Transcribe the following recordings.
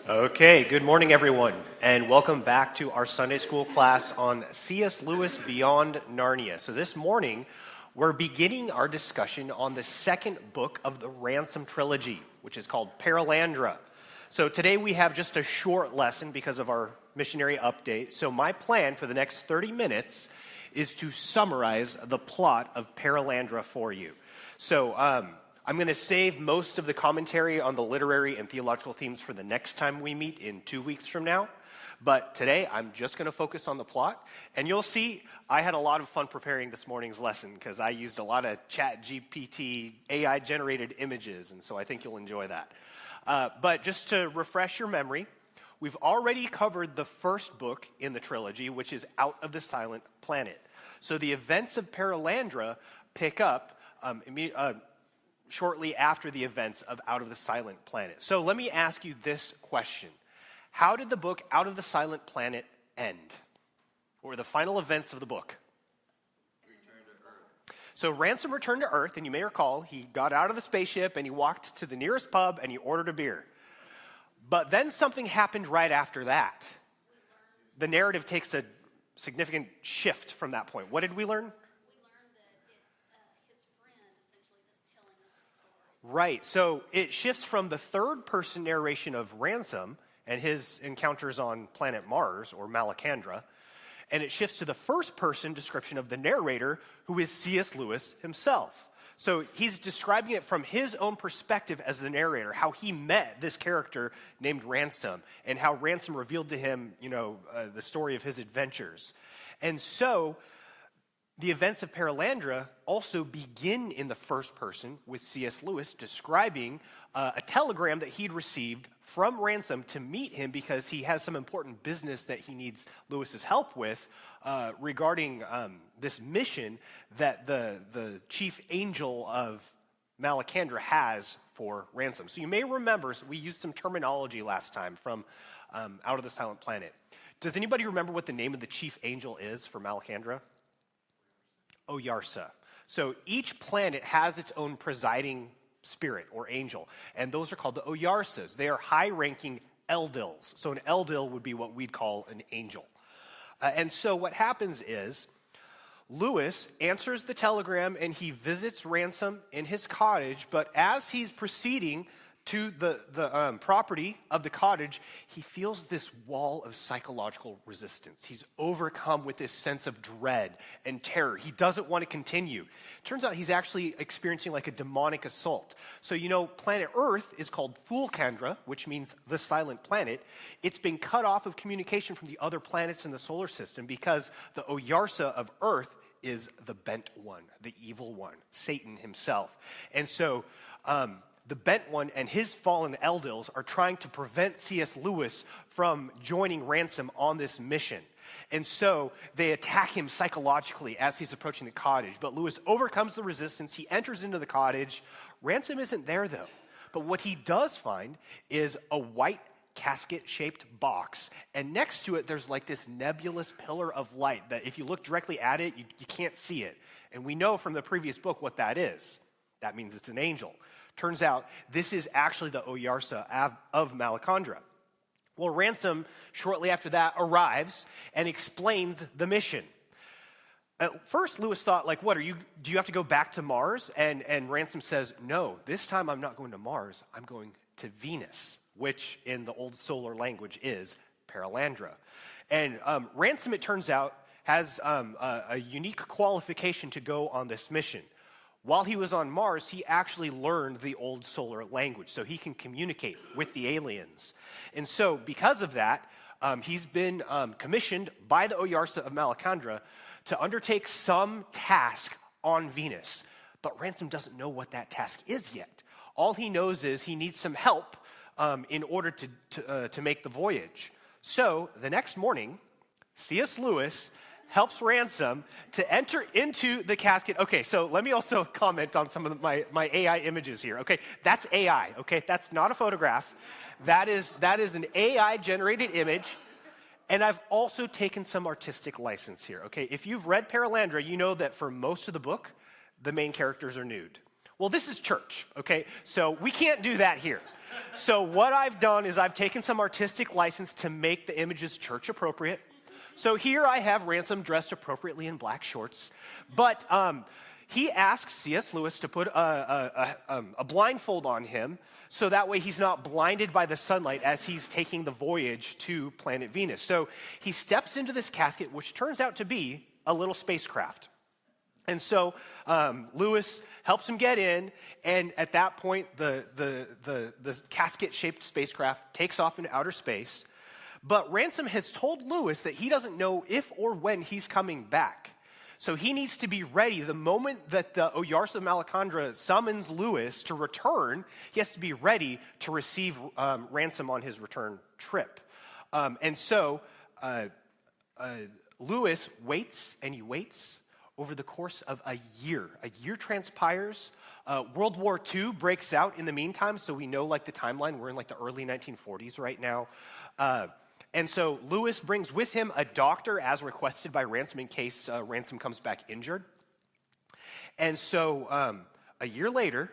Okay, good morning, everyone, and welcome back to our Sunday school class on C.S. Lewis Beyond Narnia. So this morning, we're beginning our discussion on the second book of the Ransom Trilogy, which is called Perelandra. So today we have just a short lesson because of our missionary update. So my plan for the next 30 minutes is to summarize the plot of Perelandra for you. So, I'm going to save most of the commentary on the literary and theological themes for the next time we meet in 2 weeks from now. But today, I'm just going to focus on the plot. And you'll see I had a lot of fun preparing this morning's lesson because I used a lot of ChatGPT AI-generated images, and so I think you'll enjoy that. But just to refresh your memory, we've already covered the first book in the trilogy, which is Out of the Silent Planet. So the events of Perelandra pick up shortly after the events of Out of the Silent Planet. So let me ask you this question. How did the book Out of the Silent Planet end? What were the final events of the book? Return to Earth. So Ransom returned to Earth, and you may recall, he got out of the spaceship and he walked to the nearest pub and he ordered a beer. But then something happened right after that. The narrative takes a significant shift from that point. What did we learn? Right, so it shifts from the third-person narration of Ransom and his encounters on planet Mars, or Malacandra, and it shifts to the first-person description of the narrator, who is C.S. Lewis himself. So he's describing it from his own perspective as the narrator, how he met this character named Ransom, and how Ransom revealed to him, the story of his adventures. And so the events of Perelandra also begin in the first person with C.S. Lewis describing a telegram that he'd received from Ransom to meet him because he has some important business that he needs Lewis's help with regarding this mission that the chief angel of Malacandra has for Ransom. So you may remember, we used some terminology last time from Out of the Silent Planet. Does anybody remember what the name of the chief angel is for Malacandra? Oyarsa. So each planet has its own presiding spirit or angel, and those are called the Oyarsas. They are high-ranking Eldils. So an Eldil would be what we'd call an angel. And so what happens is Lewis answers the telegram and he visits Ransom in his cottage, but as he's proceeding to the property of the cottage, he feels this wall of psychological resistance. He's overcome with this sense of dread and terror. He doesn't want to continue. Turns out he's actually experiencing like a demonic assault. So planet Earth is called Thulkandra, which means the silent planet. It's been cut off of communication from the other planets in the solar system because the Oyarsa of Earth is the bent one, the evil one, Satan himself. And so the Bent One and his fallen Eldils are trying to prevent C.S. Lewis from joining Ransom on this mission. And so they attack him psychologically as he's approaching the cottage. But Lewis overcomes the resistance. He enters into the cottage. Ransom isn't there, though. But what he does find is a white casket-shaped box. And next to it, there's like this nebulous pillar of light that if you look directly at it, you can't see it. And we know from the previous book what that is. That means it's an angel. Turns out this is actually the Oyarsa of Malacandra. Well, Ransom, shortly after that, arrives and explains the mission. At first, Lewis thought, do you have to go back to Mars? And Ransom says, no, this time I'm not going to Mars, I'm going to Venus, which in the old solar language is Perelandra. And Ransom, it turns out, has a unique qualification to go on this mission. While he was on Mars, he actually learned the old solar language, so he can communicate with the aliens. And so, because of that, he's been commissioned by the Oyarsa of Malacandra to undertake some task on Venus. But Ransom doesn't know what that task is yet. All he knows is he needs some help in order to make the voyage. So, the next morning, C.S. Lewis helps Ransom to enter into the casket. Okay, so let me also comment on some of my AI images here. Okay, that's AI, okay? That's not a photograph. That is an AI-generated image, and I've also taken some artistic license here, okay? If you've read Perelandra, you know that for most of the book, the main characters are nude. Well, this is church, okay? So we can't do that here. So what I've done is I've taken some artistic license to make the images church appropriate. So here I have Ransom dressed appropriately in black shorts. But he asks C.S. Lewis to put a blindfold on him so that way he's not blinded by the sunlight as he's taking the voyage to planet Venus. So he steps into this casket, which turns out to be a little spacecraft. And so Lewis helps him get in, and at that point, the casket-shaped spacecraft takes off into outer space. But Ransom has told Lewis that he doesn't know if or when he's coming back. So he needs to be ready. The moment that the Oyarsa of Malacandra summons Lewis to return, he has to be ready to receive Ransom on his return trip. And so Lewis waits and he waits over the course of a year. A year transpires. World War II breaks out in the meantime, so we know like the timeline. We're in like the early 1940s right now. And so Lewis brings with him a doctor as requested by Ransom in case Ransom comes back injured. And so a year later,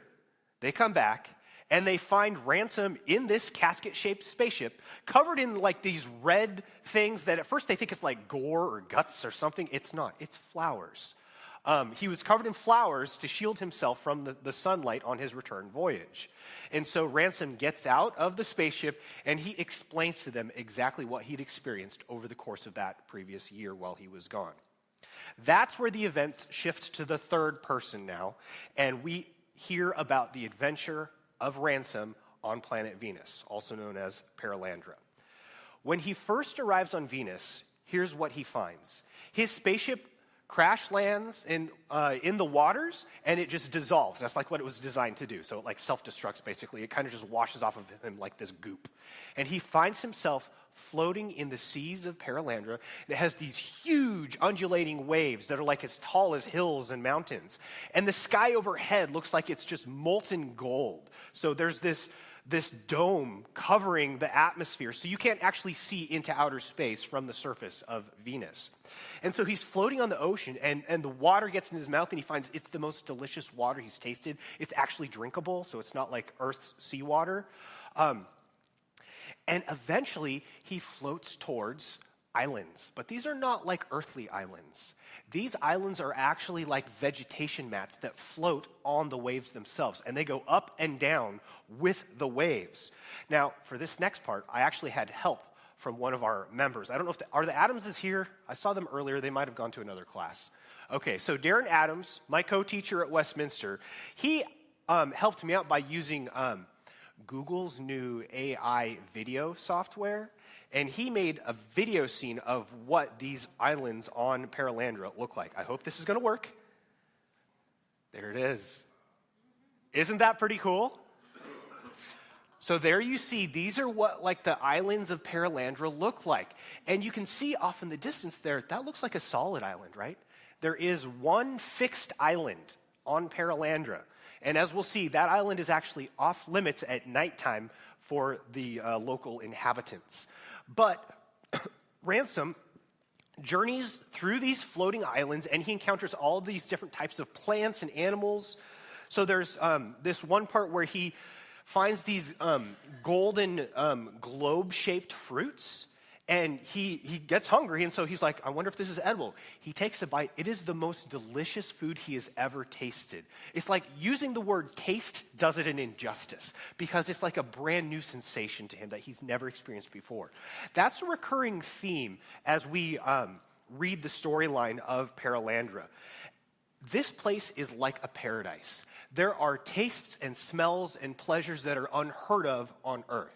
they come back and they find Ransom in this casket-shaped spaceship covered in like these red things that at first they think it's like gore or guts or something. It's not. It's flowers. He was covered in flowers to shield himself from the sunlight on his return voyage. And so Ransom gets out of the spaceship and he explains to them exactly what he'd experienced over the course of that previous year while he was gone. That's where the events shift to the third person now, and we hear about the adventure of Ransom on planet Venus, also known as Perelandra. When he first arrives on Venus, here's what he finds. His spaceship crash lands in the waters, and it just dissolves. That's like what it was designed to do. So it like self-destructs, basically. It kind of just washes off of him like this goop. And he finds himself floating in the seas of Perelandra. And it has these huge undulating waves that are like as tall as hills and mountains. And the sky overhead looks like it's just molten gold. So there's this dome covering the atmosphere, so you can't actually see into outer space from the surface of Venus. And so he's floating on the ocean, and the water gets in his mouth, and he finds it's the most delicious water he's tasted. It's actually drinkable, so it's not like Earth's seawater. And eventually, he floats towards islands. But these are not like earthly islands. These islands are actually like vegetation mats that float on the waves themselves, and they go up and down with the waves. Now, for this next part, I actually had help from one of our members. I don't know if are the Adamses here? I saw them earlier. They might have gone to another class. Okay, so Darren Adams, my co-teacher at Westminster, he helped me out by using Google's new AI video software, and he made a video scene of what these islands on Perelandra look like. I hope this is going to work. There it is. Isn't that pretty cool? So there you see, these are what like the islands of Perelandra look like. And you can see off in the distance there, that looks like a solid island, right? There is one fixed island on Perelandra. And as we'll see, that island is actually off limits at nighttime for the local inhabitants. But Ransom journeys through these floating islands, and he encounters all these different types of plants and animals. So there's this one part where he finds these golden globe-shaped fruits, and he gets hungry, and so he's like, I wonder if this is edible. He takes a bite. It is the most delicious food he has ever tasted. It's like using the word taste does it an injustice, because it's like a brand new sensation to him that he's never experienced before. That's a recurring theme as we read the storyline of Perelandra. This place is like a paradise. There are tastes and smells and pleasures that are unheard of on Earth.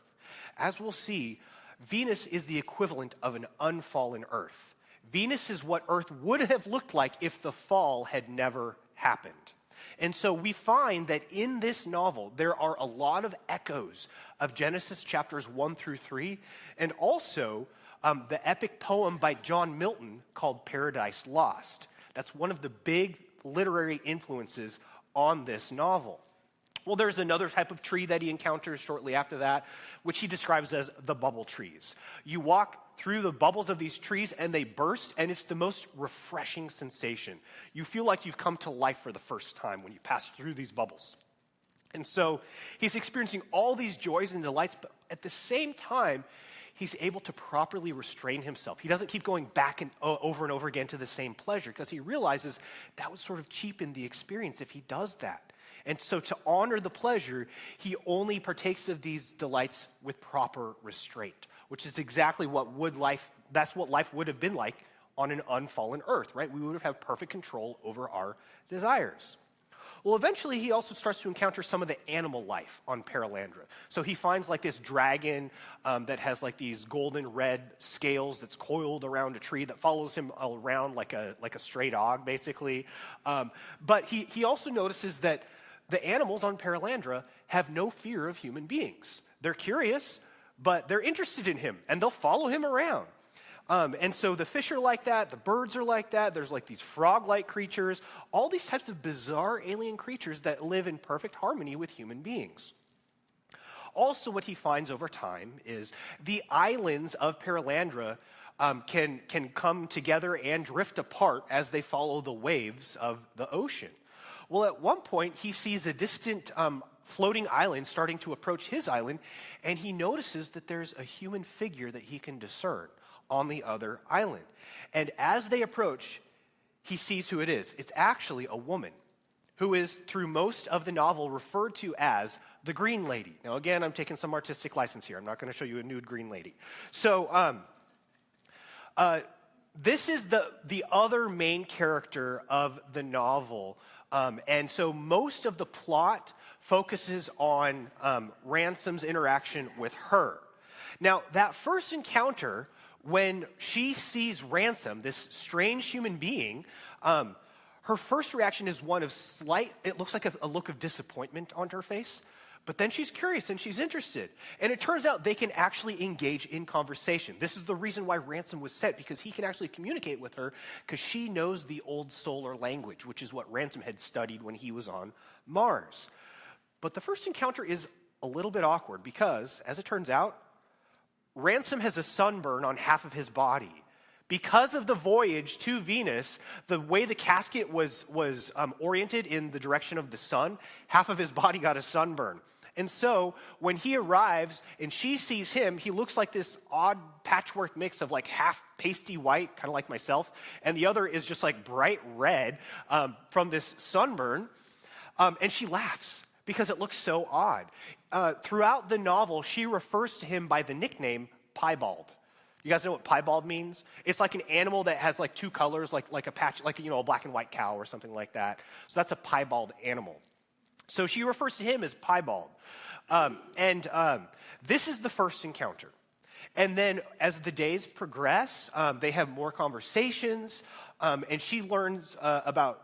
As we'll see, Venus is the equivalent of an unfallen Earth. Venus is what Earth would have looked like if the fall had never happened. And so we find that in this novel, there are a lot of echoes of Genesis chapters 1 through 3, and also the epic poem by John Milton called Paradise Lost. That's one of the big literary influences on this novel. Well, there's another type of tree that he encounters shortly after that, which he describes as the bubble trees. You walk through the bubbles of these trees and they burst, and it's the most refreshing sensation. You feel like you've come to life for the first time when you pass through these bubbles. And so he's experiencing all these joys and delights, but at the same time, he's able to properly restrain himself. He doesn't keep going back and over again to the same pleasure because he realizes that would sort of cheapen the experience if he does that. And so to honor the pleasure, he only partakes of these delights with proper restraint, which is exactly that's what life would have been like on an unfallen earth, right? We would have had perfect control over our desires. Well, eventually he also starts to encounter some of the animal life on Perelandra. So he finds like this dragon that has like these golden red scales that's coiled around a tree that follows him around like a stray dog, basically. But he also notices that the animals on Perelandra have no fear of human beings. They're curious, but they're interested in him, and they'll follow him around. And so the fish are like that, the birds are like that, there's like these frog-like creatures, all these types of bizarre alien creatures that live in perfect harmony with human beings. Also, what he finds over time is the islands of Perelandra can come together and drift apart as they follow the waves of the ocean. Well, at one point, he sees a distant floating island starting to approach his island, and he notices that there's a human figure that he can discern on the other island. And as they approach, he sees who it is. It's actually a woman who is, through most of the novel, referred to as the Green Lady. Now, again, I'm taking some artistic license here. I'm not going to show you a nude green lady. So, this is the other main character of the novel. And so most of the plot focuses on Ransom's interaction with her. Now, that first encounter, when she sees Ransom, this strange human being, her first reaction is one of it looks like a look of disappointment on her face, but then she's curious and she's interested. And it turns out they can actually engage in conversation. This is the reason why Ransom was sent, because he can actually communicate with her, because she knows the old solar language, which is what Ransom had studied when he was on Mars. But the first encounter is a little bit awkward because, as it turns out, Ransom has a sunburn on half of his body. Because of the voyage to Venus, the way the casket was oriented in the direction of the sun, half of his body got a sunburn. And so when he arrives and she sees him, he looks like this odd patchwork mix of like half pasty white, kind of like myself, and the other is just like bright red from this sunburn. And she laughs because it looks so odd. Throughout the novel, she refers to him by the nickname Piebald. You guys know what piebald means? It's like an animal that has like two colors, like a patch, like a black and white cow or something like that. So that's a piebald animal. So she refers to him as Piebald. This is the first encounter. And then as the days progress, they have more conversations, and she learns about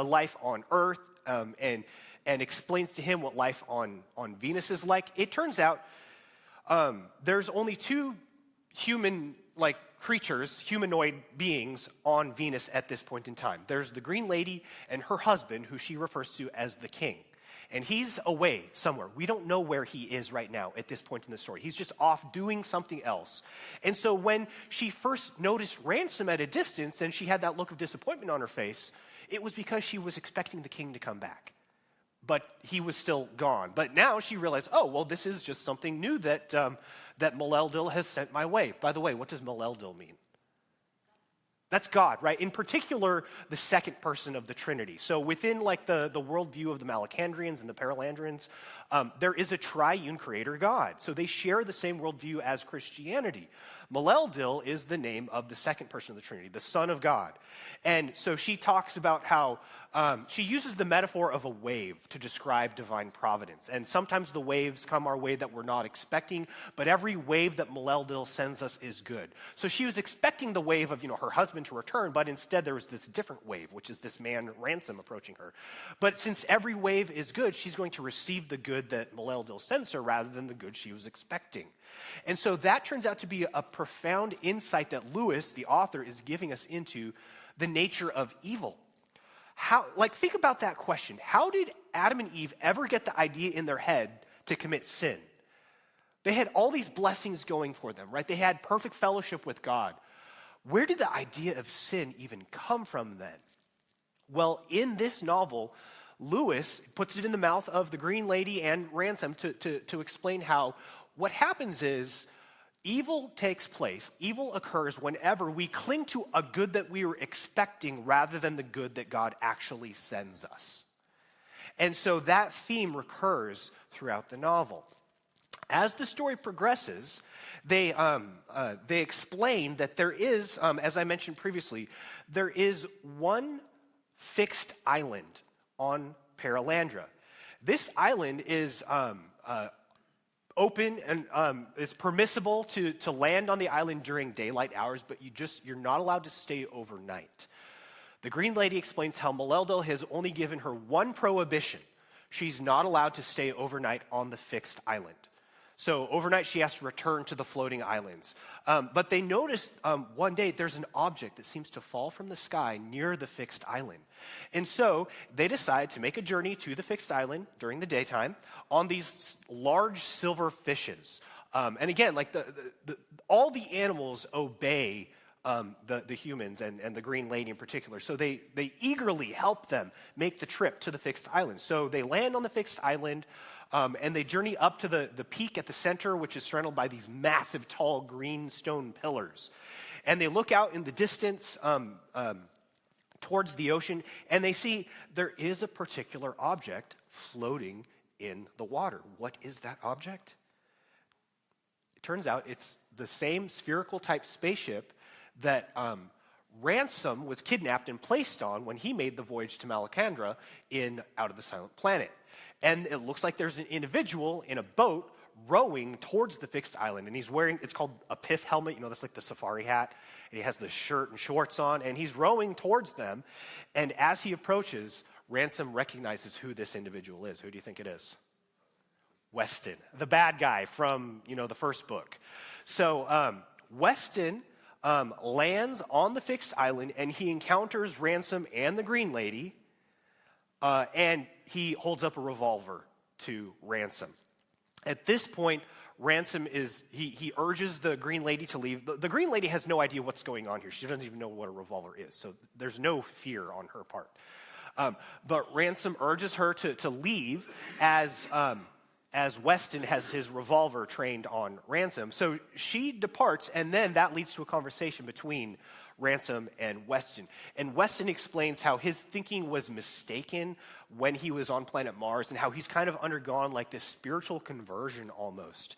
life on Earth and explains to him what life on Venus is like. It turns out there's only two human-like creatures, humanoid beings on Venus at this point in time. There's the Green Lady and her husband, who she refers to as the King. And he's away somewhere. We don't know where he is right now at this point in the story. He's just off doing something else. And so when she first noticed Ransom at a distance and she had that look of disappointment on her face, it was because she was expecting the king to come back. But he was still gone. But now she realized, oh, well, this is just something new that Maleldil has sent my way. By the way, what does Maleldil mean? That's God, right? In particular, the second person of the Trinity. So within like the worldview of the Malacandrians and the Perelandrans, there is a triune creator God. So they share the same worldview as Christianity. Maleldil is the name of the second person of the Trinity, the Son of God. And so she talks about how she uses the metaphor of a wave to describe divine providence. And sometimes the waves come our way that we're not expecting, but every wave that Maleldil sends us is good. So she was expecting the wave of, her husband to return, but instead there was this different wave, which is this man, Ransom, approaching her. But since every wave is good, she's going to receive the good that Maleldil sends her rather than the good she was expecting. And so that turns out to be a profound insight that Lewis, the author, is giving us into the nature of evil. Think about that question. How did Adam and Eve ever get the idea in their head to commit sin? They had all these blessings going for them, right? They had perfect fellowship with God. Where did the idea of sin even come from then? Well, in this novel, Lewis puts it in the mouth of the Green Lady and Ransom to explain how what happens is evil takes place. Evil occurs whenever we cling to a good that we were expecting rather than the good that God actually sends us. And so that theme recurs throughout the novel. As the story progresses, they explain that there is, as I mentioned previously, there is one fixed island on Perelandra. This island is open and it's permissible to land on the island during daylight hours, but you're not allowed to stay overnight. The Green Lady explains how Maleldil has only given her one prohibition. She's not allowed to stay overnight on the fixed island. So overnight she has to return to the floating islands. But they notice one day there's an object that seems to fall from the sky near the fixed island. And so they decide to make a journey to the fixed island during the daytime on these large silver fishes. And again, like all the animals obey the humans and the Green Lady in particular. So they eagerly help them make the trip to the fixed island. So they land on the fixed island. And they journey up to the peak at the center, which is surrounded by these massive, tall, green stone pillars. And they look out in the distance towards the ocean, and they see there is a particular object floating in the water. What is that object? It turns out it's the same spherical-type spaceship that Ransom was kidnapped and placed on when he made the voyage to Malacandra in Out of the Silent Planet. And it looks like there's an individual in a boat rowing towards the fixed island. And he's wearing, it's called a pith helmet. You know, that's like the safari hat. And he has the shirt and shorts on. And he's rowing towards them. And as he approaches, Ransom recognizes who this individual is. Who do you think it is? Weston, the bad guy from, the first book. So Weston lands on the fixed island. And he encounters Ransom and the Green Lady. And he holds up a revolver to Ransom. At this point, Ransom he urges the Green Lady to leave. The Green Lady has no idea what's going on here. She doesn't even know what a revolver is, so there's no fear on her part. But Ransom urges her to leave as Weston has his revolver trained on Ransom. So she departs, and then that leads to a conversation between Ransom and Weston. And Weston explains how his thinking was mistaken when he was on planet Mars and how he's kind of undergone like this spiritual conversion almost,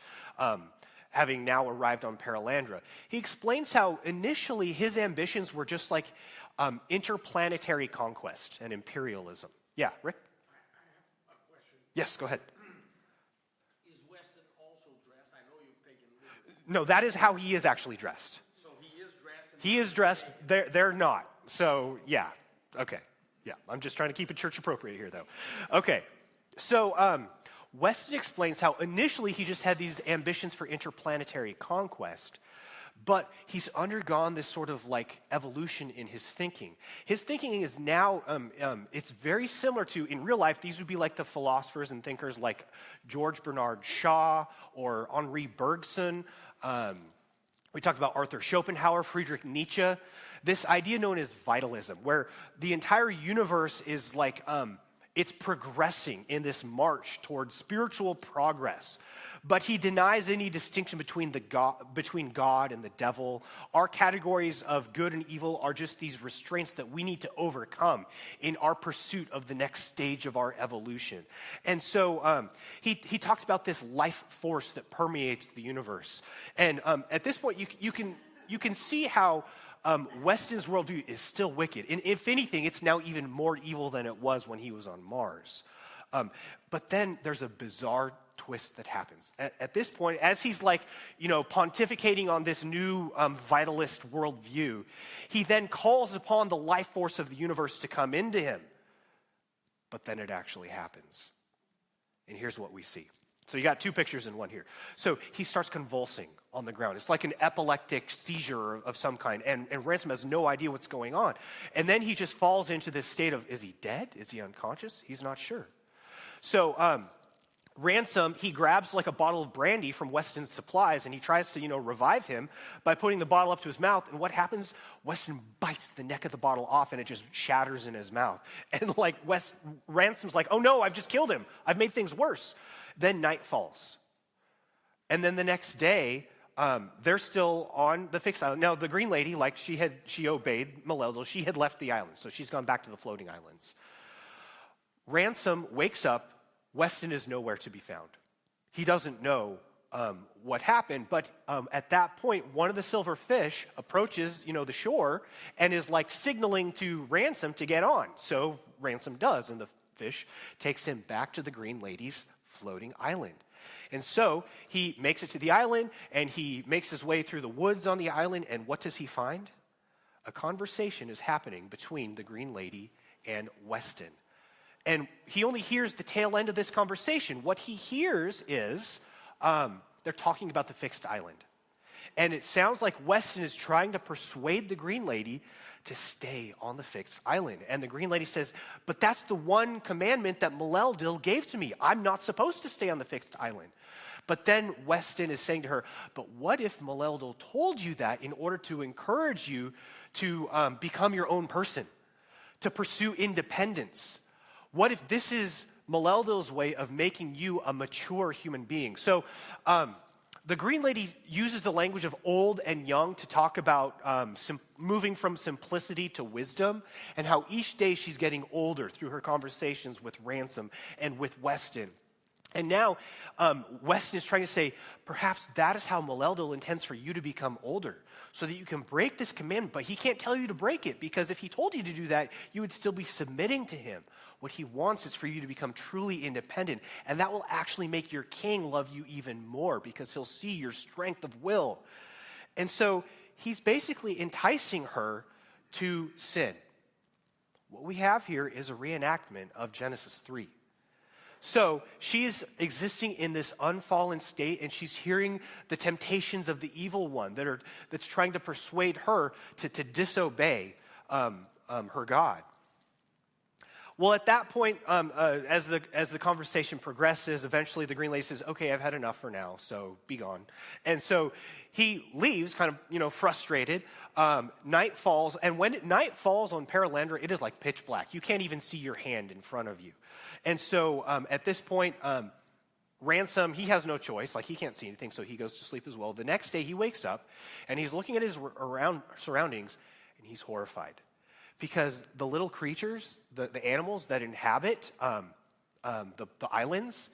having now arrived on Perelandra. He explains how initially his ambitions were just like interplanetary conquest and imperialism. Yeah, Rick? I have a question. Yes, go ahead. Is Weston also dressed? I know you've taken a little bit. No, that is how he is actually dressed. So he is dressed? He is dressed. They're not. So, yeah. Okay. Yeah. I'm just trying to keep it church appropriate here, though. Okay. So, Weston explains how initially he just had these ambitions for interplanetary conquest, but he's undergone this sort of like evolution in his thinking. His thinking is now, it's very similar to, in real life, these would be like the philosophers and thinkers like George Bernard Shaw or Henri Bergson. We talked about Arthur Schopenhauer, Friedrich Nietzsche. This idea known as vitalism, where the entire universe is like, it's progressing in this march towards spiritual progress. But he denies any distinction between God and the devil. Our categories of good and evil are just these restraints that we need to overcome in our pursuit of the next stage of our evolution. And so he talks about this life force that permeates the universe. And at this point, you can see how Weston's worldview is still wicked. And if anything, it's now even more evil than it was when he was on Mars. But then there's a bizarre twist that happens. At this point, as he's like, pontificating on this new vitalist worldview, he then calls upon the life force of the universe to come into him. But then it actually happens. And here's what we see. So you got two pictures in one here. So he starts convulsing on the ground. It's like an epileptic seizure of some kind. And Ransom has no idea what's going on. And then he just falls into this state of, is he dead? Is he unconscious? He's not sure. So Ransom, he grabs like a bottle of brandy from Weston's supplies and he tries to, revive him by putting the bottle up to his mouth. And what happens? Weston bites the neck of the bottle off and it just shatters in his mouth. And Ransom's like, oh no, I've just killed him. I've made things worse. Then night falls. And then the next day, they're still on the fixed island. Now, the Green Lady, she obeyed Maleldil. She had left the island, so she's gone back to the floating islands. Ransom wakes up. Weston is nowhere to be found. He doesn't know what happened, but at that point, one of the silver fish approaches, the shore and is like signaling to Ransom to get on. So Ransom does, and the fish takes him back to the Green Lady's floating island. And so he makes it to the island, and he makes his way through the woods on the island, and what does he find? A conversation is happening between the Green Lady and Weston. And he only hears the tail end of this conversation. What he hears is they're talking about the fixed island. And it sounds like Weston is trying to persuade the Green Lady to stay on the fixed island. And the Green Lady says, but that's the one commandment that Maleldil gave to me. I'm not supposed to stay on the fixed island. But then Weston is saying to her, but what if Maleldil told you that in order to encourage you to become your own person, to pursue independence? What if this is Maleldil's way of making you a mature human being? So the Green Lady uses the language of old and young to talk about moving from simplicity to wisdom, and how each day she's getting older through her conversations with Ransom and with Weston. And now Weston is trying to say, perhaps that is how Maleldil intends for you to become older, so that you can break this commandment, but he can't tell you to break it, because if he told you to do that, you would still be submitting to him. What he wants is for you to become truly independent, and that will actually make your king love you even more, because he'll see your strength of will. And so he's basically enticing her to sin. What we have here is a reenactment of Genesis 3. So she's existing in this unfallen state, and she's hearing the temptations of the evil one that's trying to persuade her to disobey her God. Well, at that point, as the conversation progresses, eventually the Green Lady says, okay, I've had enough for now, so be gone. And so he leaves, kind of, frustrated. Night falls, and when night falls on Perelandra, it is like pitch black. You can't even see your hand in front of you. And so at this point, Ransom, he has no choice. Like, he can't see anything, so he goes to sleep as well. The next day, he wakes up, and he's looking at his surroundings, and he's horrified. Because the little creatures, the animals that inhabit the islands,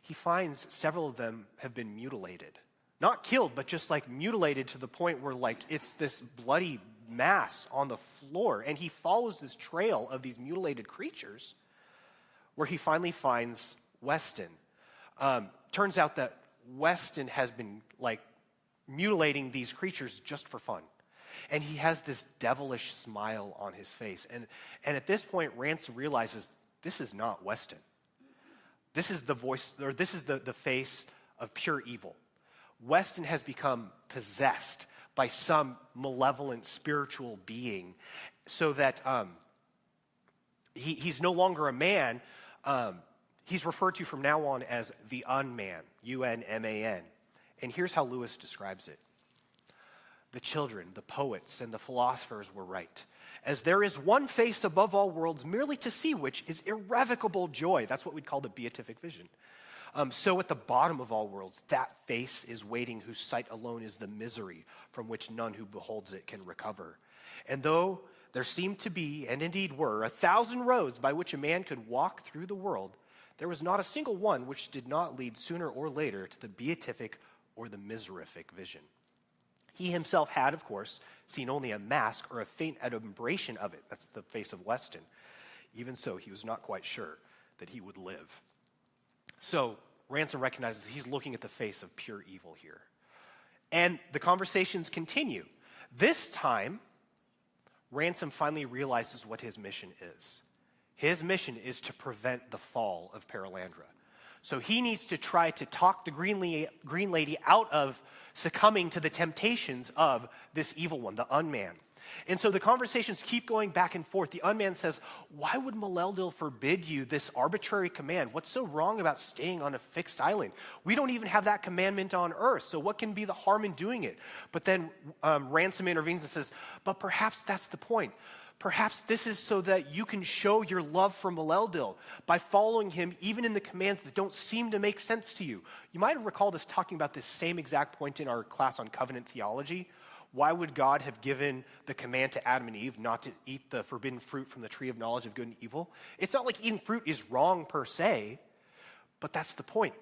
he finds several of them have been mutilated. Not killed, but just like mutilated to the point where like it's this bloody mass on the floor. And he follows this trail of these mutilated creatures where he finally finds Weston. Turns out that Weston has been like mutilating these creatures just for fun. And he has this devilish smile on his face. And at this point, Ransom realizes this is not Weston. This is the voice, or this is the face of pure evil. Weston has become possessed by some malevolent spiritual being, so that he's no longer a man. He's referred to from now on as the Unman, U-N-M-A-N. And here's how Lewis describes it. The children, the poets, and the philosophers were right. As there is one face above all worlds, merely to see which is irrevocable joy. That's what we'd call the beatific vision. So at the bottom of all worlds, that face is waiting, whose sight alone is the misery from which none who beholds it can recover. And though there seemed to be, and indeed were, 1,000 roads by which a man could walk through the world, there was not a single one which did not lead sooner or later to the beatific or the miserific vision. He himself had, of course, seen only a mask or a faint adumbration of it. That's the face of Weston. Even so, he was not quite sure that he would live. So Ransom recognizes he's looking at the face of pure evil here. And the conversations continue. This time, Ransom finally realizes what his mission is. His mission is to prevent the fall of Perelandra. So he needs to try to talk the Green Lady out of succumbing to the temptations of this evil one, the Unman. And so the conversations keep going back and forth. The unman says, why would Maleldil forbid you this arbitrary command? What's so wrong about staying on a fixed island? We don't even have that commandment on earth, so what can be the harm in doing it? But then Ransom intervenes and says, but perhaps that's the point. Perhaps this is so that you can show your love for Maleldil by following him even in the commands that don't seem to make sense to you. You might have recalled us talking about this same exact point in our class on covenant theology. Why would God have given the command to Adam and Eve not to eat the forbidden fruit from the tree of knowledge of good and evil? It's not like eating fruit is wrong per se, but that's the point.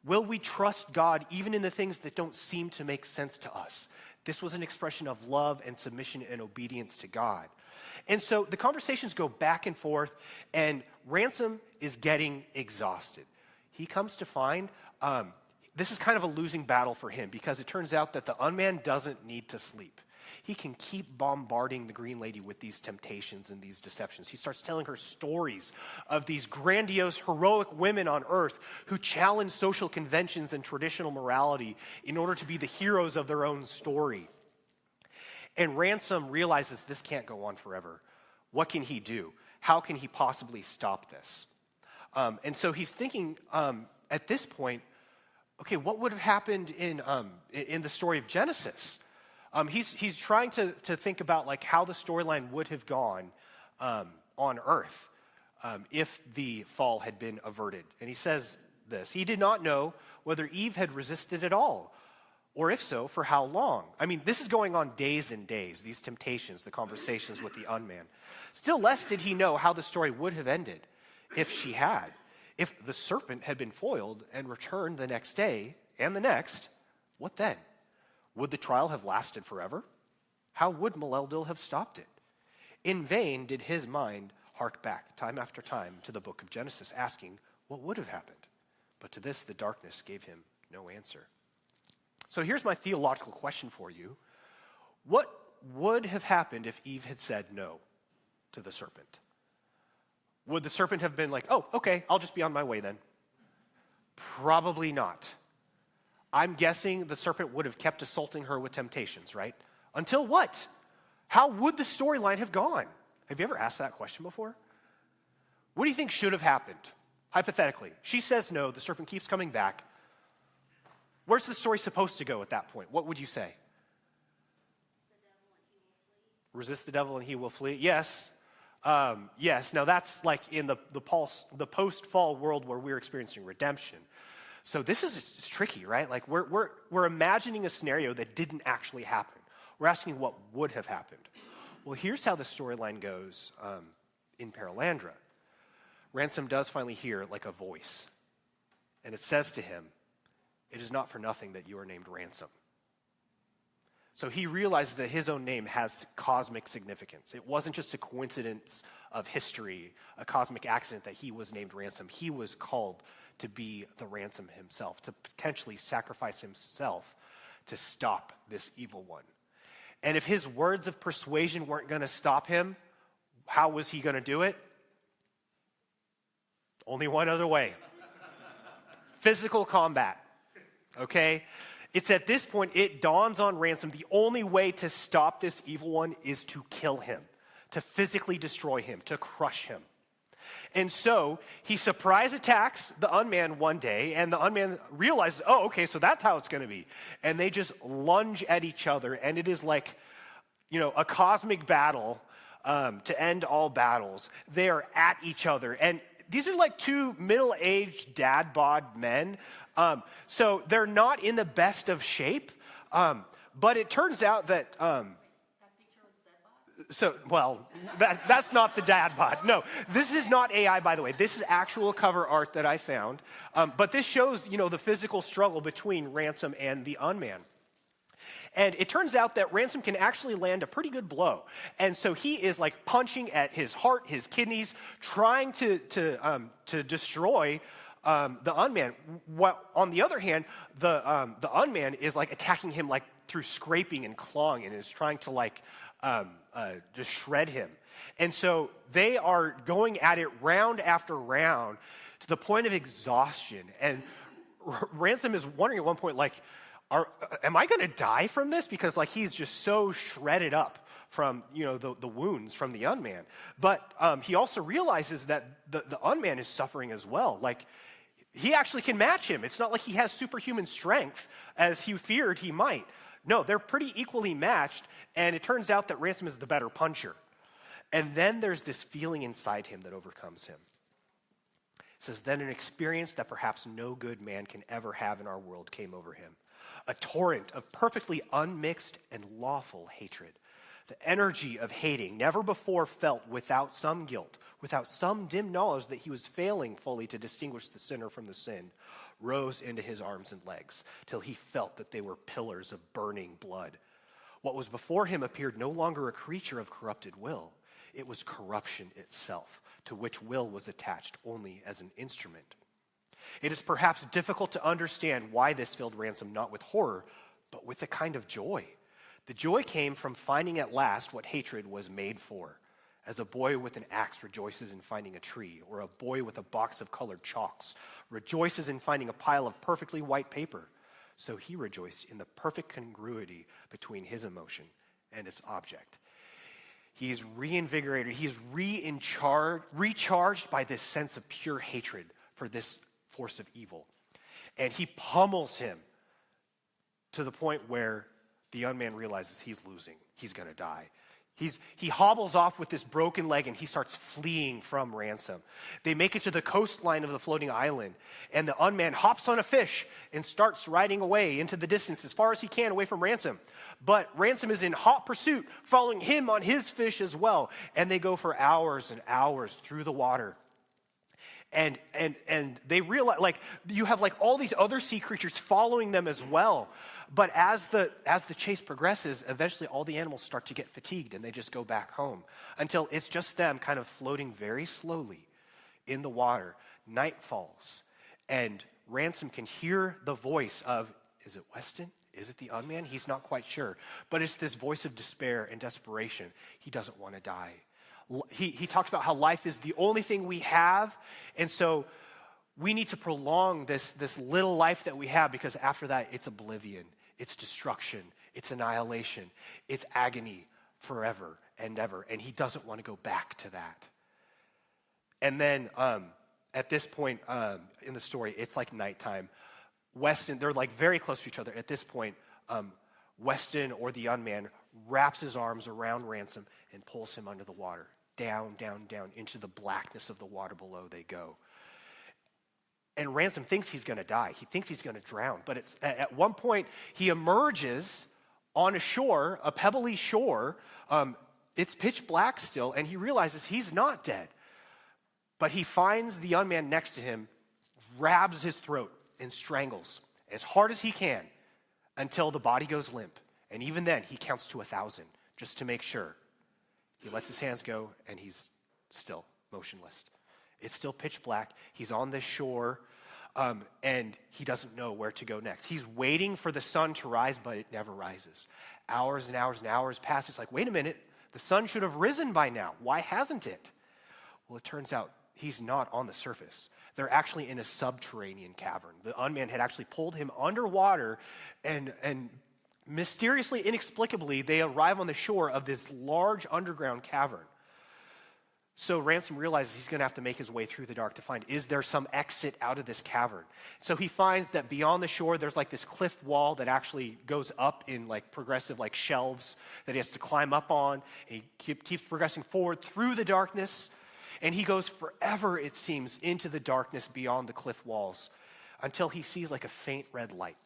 Will we trust God even in the things that don't seem to make sense to us? This was an expression of love and submission and obedience to God. And so the conversations go back and forth, and Ransom is getting exhausted. He comes to find this is kind of a losing battle for him, because it turns out that the unman doesn't need to sleep. He can keep bombarding the Green Lady with these temptations and these deceptions. He starts telling her stories of these grandiose, heroic women on earth who challenge social conventions and traditional morality in order to be the heroes of their own story. And Ransom realizes this can't go on forever. What can he do? How can he possibly stop this? And so he's thinking at this point, okay, what would have happened in the story of Genesis? He's trying to think about like how the storyline would have gone on earth if the fall had been averted. And he says this: he did not know whether Eve had resisted at all, or if so, for how long. I mean, this is going on days and days, these temptations, the conversations with the unman. Still less did he know how the story would have ended if she had. If the serpent had been foiled and returned the next day and the next, what then? Would the trial have lasted forever? How would Maleldil have stopped it? In vain did his mind hark back time after time to the book of Genesis, asking what would have happened. But to this the darkness gave him no answer. So here's my theological question for you. What would have happened if Eve had said no to the serpent? Would the serpent have been like, oh, okay, I'll just be on my way then? Probably not. I'm guessing the serpent would have kept assaulting her with temptations, right? Until what? How would the storyline have gone? Have you ever asked that question before? What do you think should have happened? Hypothetically, she says no, the serpent keeps coming back. Where's the story supposed to go at that point? What would you say? Resist the devil and he will flee? Yes. Yes. Now that's like in the post-fall world where we're experiencing redemption. So this is tricky, right? Like we're imagining a scenario that didn't actually happen. We're asking what would have happened. Well, here's how the storyline goes in Perelandra. Ransom does finally hear like a voice, and it says to him, "It is not for nothing that you are named Ransom." So he realizes that his own name has cosmic significance. It wasn't just a coincidence of history, a cosmic accident that he was named Ransom. He was called to be the ransom himself, to potentially sacrifice himself to stop this evil one. And if his words of persuasion weren't going to stop him, how was he going to do it? Only one other way. Physical combat. Okay? It's at this point, it dawns on Ransom, the only way to stop this evil one is to kill him, to physically destroy him, to crush him. And so he surprise attacks the unman one day, and the unman realizes, oh, okay, so that's how it's going to be. And they just lunge at each other, and it is like, a cosmic battle to end all battles. They are at each other, and these are like two middle-aged dad bod men. So they're not in the best of shape, but it turns out that that's not the dad bod. No, this is not AI, by the way. This is actual cover art that I found. But this shows, the physical struggle between Ransom and the unman. And it turns out that Ransom can actually land a pretty good blow. And so he is like punching at his heart, his kidneys, trying to destroy the unman. While on the other hand, the unman is like attacking him like through scraping and clawing, and is trying to just shred him. And so they are going at it round after round to the point of exhaustion. And Ransom is wondering at one point, like, am I going to die from this? Because like he's just so shredded up from, the wounds from the unman. But he also realizes that the unman is suffering as well. Like he actually can match him. It's not like he has superhuman strength as he feared he might. No, they're pretty equally matched, and it turns out that Ransom is the better puncher. And then there's this feeling inside him that overcomes him. It says, then an experience that perhaps no good man can ever have in our world came over him. A torrent of perfectly unmixed and lawful hatred. The energy of hating, never before felt without some guilt, without some dim knowledge that he was failing fully to distinguish the sinner from the sin, rose into his arms and legs, till he felt that they were pillars of burning blood. What was before him appeared no longer a creature of corrupted will. It was corruption itself, to which will was attached only as an instrument. It is perhaps difficult to understand why this filled Ransom not with horror, but with a kind of joy. The joy came from finding at last what hatred was made for. As a boy with an axe rejoices in finding a tree, or a boy with a box of colored chalks rejoices in finding a pile of perfectly white paper, so he rejoiced in the perfect congruity between his emotion and its object. He's reinvigorated, he's recharged by this sense of pure hatred for this force of evil. And he pummels him to the point where the unman realizes he's losing. He's going to die. He hobbles off with this broken leg and he starts fleeing from Ransom. They make it to the coastline of the floating island, and the unman hops on a fish and starts riding away into the distance as far as he can away from Ransom. But Ransom is in hot pursuit, following him on his fish as well. And they go for hours and hours through the water. And they realize, like, you have like all these other sea creatures following them as well. But as the chase progresses, eventually all the animals start to get fatigued and they just go back home until it's just them kind of floating very slowly in the water. Night falls and Ransom can hear the voice of, is it Weston? Is it the unman? He's not quite sure. But it's this voice of despair and desperation. He doesn't want to die. He talks about how life is the only thing we have, and so we need to prolong this little life that we have, because after that, it's oblivion, it's destruction, it's annihilation, it's agony forever and ever, and he doesn't want to go back to that. And then at this point in the story, it's like nighttime. Weston, they're like very close to each other. At this point, Weston, or the unman, wraps his arms around Ransom and pulls him under the water. Down, down, down, into the blackness of the water below they go. And Ransom thinks he's going to die. He thinks he's going to drown. But it's at one point, he emerges on a shore, a pebbly shore. It's pitch black still, and he realizes he's not dead. But he finds the unman next to him, grabs his throat, and strangles as hard as he can until the body goes limp. And even then, he counts to 1,000 just to make sure. He lets his hands go, and he's still motionless. It's still pitch black. He's on the shore, and he doesn't know where to go next. He's waiting for the sun to rise, but it never rises. Hours and hours and hours pass. It's like, wait a minute. The sun should have risen by now. Why hasn't it? Well, it turns out he's not on the surface. They're actually in a subterranean cavern. The unman had actually pulled him underwater, and mysteriously, inexplicably, they arrive on the shore of this large underground cavern. So Ransom realizes he's going to have to make his way through the dark to find, is there some exit out of this cavern? So he finds that beyond the shore, there's like this cliff wall that actually goes up in like progressive like shelves that he has to climb up on. And he keeps progressing forward through the darkness. And he goes forever, it seems, into the darkness beyond the cliff walls until he sees like a faint red light.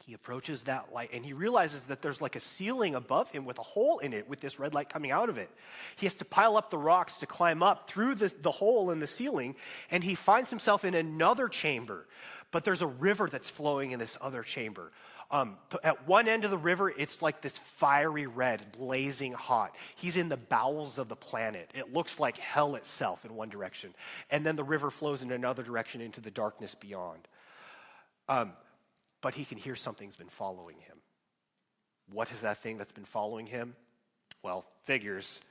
He approaches that light and he realizes that there's like a ceiling above him with a hole in it with this red light coming out of it. He has to pile up the rocks to climb up through the hole in the ceiling, and he finds himself in another chamber. But there's a river that's flowing in this other chamber. At one end of the river, it's like this fiery red, blazing hot. He's in the bowels of the planet. It looks like hell itself in one direction. And then the river flows in another direction into the darkness beyond. But he can hear something's been following him. What is that thing that's been following him? Well, figures.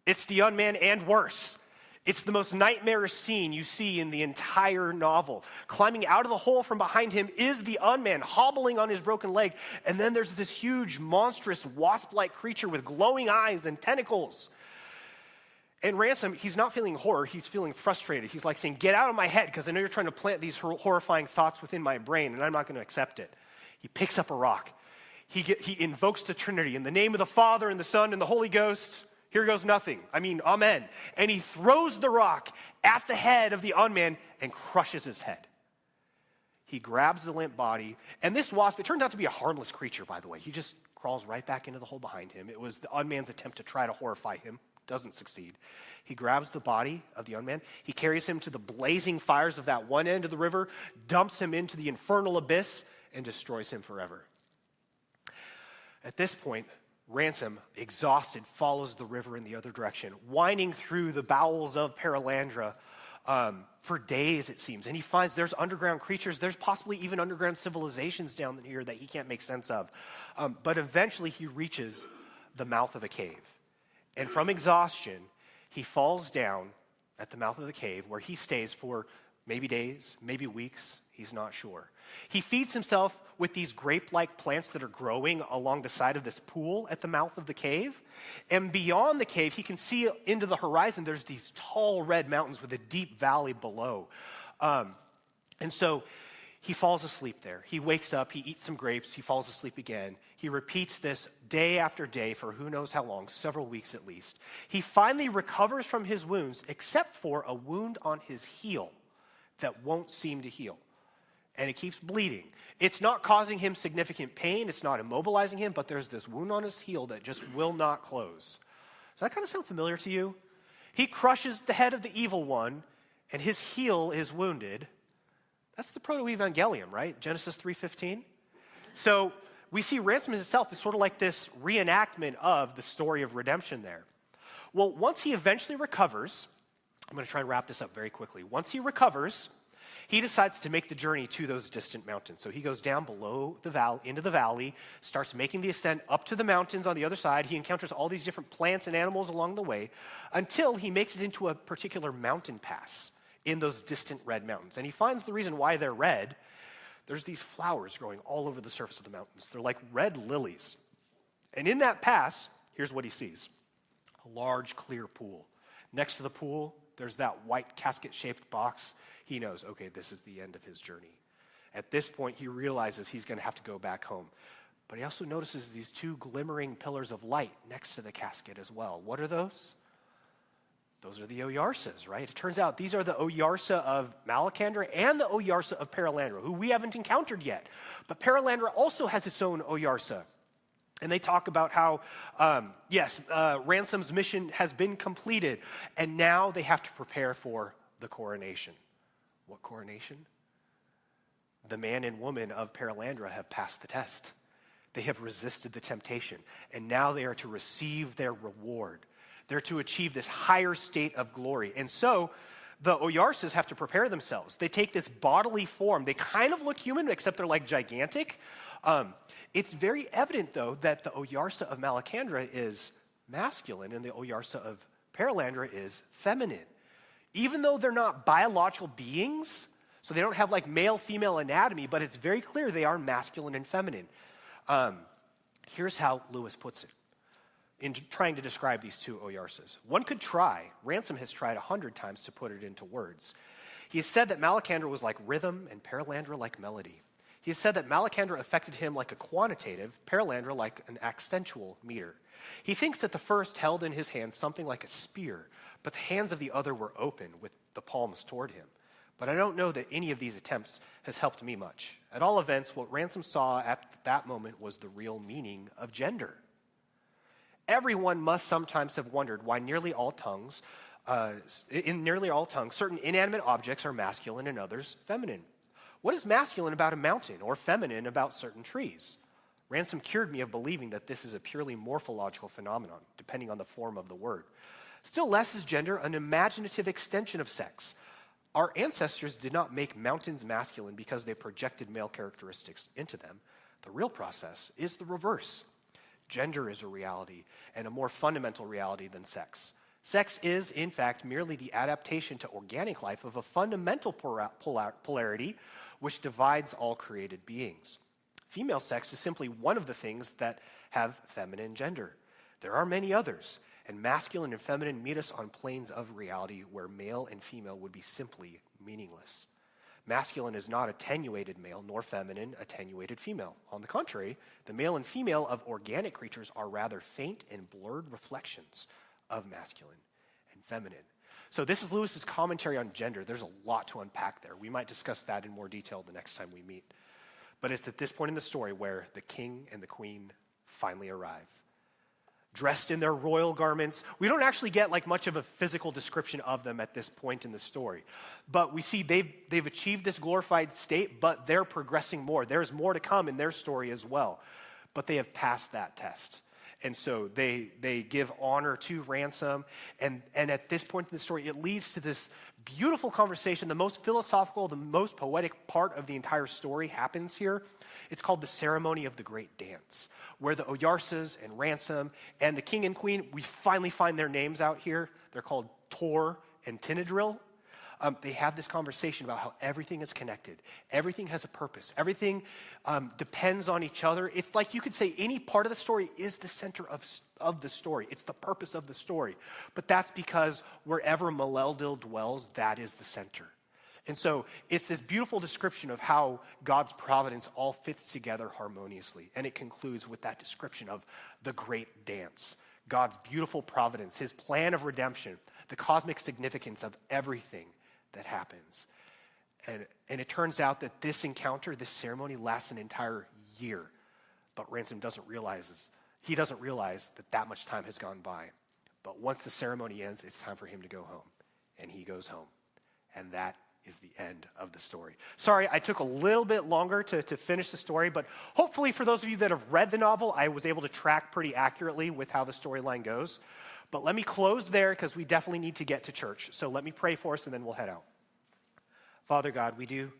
It's the unman and worse. It's the most nightmarish scene you see in the entire novel. Climbing out of the hole from behind him is the unman, hobbling on his broken leg. And then there's this huge, monstrous, wasp-like creature with glowing eyes and tentacles. And Ransom, he's not feeling horror, he's feeling frustrated. He's like saying, get out of my head, because I know you're trying to plant these horrifying thoughts within my brain, and I'm not going to accept it. He picks up a rock. He invokes the Trinity in the name of the Father and the Son and the Holy Ghost. Here goes nothing. Amen. And he throws the rock at the head of the unman and crushes his head. He grabs the limp body, and this wasp, it turned out to be a harmless creature, by the way. He just crawls right back into the hole behind him. It was the unman's attempt to try to horrify him. Doesn't succeed. He grabs the body of the unman. He carries him to the blazing fires of that one end of the river, dumps him into the infernal abyss, and destroys him forever. At this point, Ransom, exhausted, follows the river in the other direction, winding through the bowels of Perelandra for days, it seems. And he finds there's underground creatures, there's possibly even underground civilizations down here that he can't make sense of. But eventually he reaches the mouth of a cave. And from exhaustion, he falls down at the mouth of the cave, where he stays for maybe days, maybe weeks. He's not sure. He feeds himself with these grape-like plants that are growing along the side of this pool at the mouth of the cave. And beyond the cave, he can see into the horizon. There's these tall red mountains with a deep valley below. And so he falls asleep there. He wakes up, he eats some grapes, he falls asleep again. He repeats this day after day for who knows how long, several weeks at least. He finally recovers from his wounds, except for a wound on his heel that won't seem to heal. And it keeps bleeding. It's not causing him significant pain. It's not immobilizing him, but there's this wound on his heel that just will not close. Does that kind of sound familiar to you? He crushes the head of the evil one, and his heel is wounded. That's the proto-evangelium, right? Genesis 3:15. So we see Ransom himself as sort of like this reenactment of the story of redemption there. Well, once he eventually recovers, I'm going to try and wrap this up very quickly. Once he recovers, he decides to make the journey to those distant mountains. So he goes down below the valley, into the valley, starts making the ascent up to the mountains on the other side. He encounters all these different plants and animals along the way until he makes it into a particular mountain pass in those distant red mountains. And he finds the reason why they're red. There's these flowers growing all over the surface of the mountains. They're like red lilies. And in that pass, here's what he sees. A large, clear pool. Next to the pool, there's that white casket-shaped box. He knows, okay, this is the end of his journey. At this point, he realizes he's going to have to go back home. But he also notices these two glimmering pillars of light next to the casket as well. What are those? Those are the Oyarsas, right? It turns out these are the Oyarsa of Malacandra and the Oyarsa of Perelandra, who we haven't encountered yet. But Perelandra also has its own Oyarsa. And they talk about how, Ransom's mission has been completed, and now they have to prepare for the coronation. What coronation? The man and woman of Perelandra have passed the test. They have resisted the temptation, and now they are to receive their reward. They're to achieve this higher state of glory. And so the Oyarsas have to prepare themselves. They take this bodily form. They kind of look human, except they're like gigantic. It's very evident, though, that the Oyarsa of Malacandra is masculine and the Oyarsa of Perelandra is feminine. Even though they're not biological beings, so they don't have like male-female anatomy, but it's very clear they are masculine and feminine. Here's how Lewis puts it in trying to describe these two Oyarsas. One could try, Ransom has tried 100 times to put it into words. He has said that Malacandra was like rhythm and Perelandra like melody. He has said that Malacandra affected him like a quantitative, Perelandra like an accentual meter. He thinks that the first held in his hands something like a spear, but the hands of the other were open with the palms toward him. But I don't know that any of these attempts has helped me much. At all events, what Ransom saw at that moment was the real meaning of gender. Everyone must sometimes have wondered why in nearly all tongues, certain inanimate objects are masculine and others feminine. What is masculine about a mountain or feminine about certain trees? Ransom cured me of believing that this is a purely morphological phenomenon, depending on the form of the word. Still less is gender an imaginative extension of sex. Our ancestors did not make mountains masculine because they projected male characteristics into them. The real process is the reverse. Gender is a reality, and a more fundamental reality than sex. Sex is, in fact, merely the adaptation to organic life of a fundamental polarity which divides all created beings. Female sex is simply one of the things that have feminine gender. There are many others, and masculine and feminine meet us on planes of reality where male and female would be simply meaningless. Masculine is not attenuated male, nor feminine attenuated female. On the contrary, the male and female of organic creatures are rather faint and blurred reflections of masculine and feminine. So this is Lewis's commentary on gender. There's a lot to unpack there. We might discuss that in more detail the next time we meet. But it's at this point in the story where the king and the queen finally arrive. Dressed in their royal garments. We don't actually get like much of a physical description of them at this point in the story. But we see they've achieved this glorified state, but they're progressing more. There's more to come in their story as well. But they have passed that test. And so they give honor to Ransom. And at this point in the story, it leads to this beautiful conversation. The most philosophical, the most poetic part of the entire story happens here. It's called the ceremony of the great dance, where the Oyarsas and Ransom and the king and queen, we finally find their names out here. They're called Tor and Tinadril. They have this conversation about how everything is connected. Everything has a purpose. Everything depends on each other. It's like you could say any part of the story is the center of the story. It's the purpose of the story. But that's because wherever Maleldil dwells, that is the center. And so it's this beautiful description of how God's providence all fits together harmoniously. And it concludes with that description of the great dance. God's beautiful providence, his plan of redemption, the cosmic significance of everything that happens. And it turns out that this encounter, this ceremony, lasts an entire year. But Ransom doesn't realize that much time has gone by. But once the ceremony ends, it's time for him to go home. And he goes home. And that is the end of the story. Sorry, I took a little bit longer to finish the story, but hopefully for those of you that have read the novel, I was able to track pretty accurately with how the storyline goes. But let me close there because we definitely need to get to church. So let me pray for us and then we'll head out. Father God, we do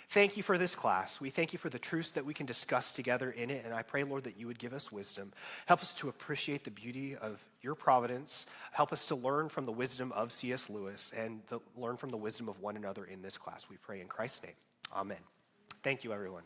thank you for this class. We thank you for the truths that we can discuss together in it. And I pray, Lord, that you would give us wisdom. Help us to appreciate the beauty of your providence. Help us to learn from the wisdom of C.S. Lewis and to learn from the wisdom of one another in this class. We pray in Christ's name. Amen. Thank you, everyone.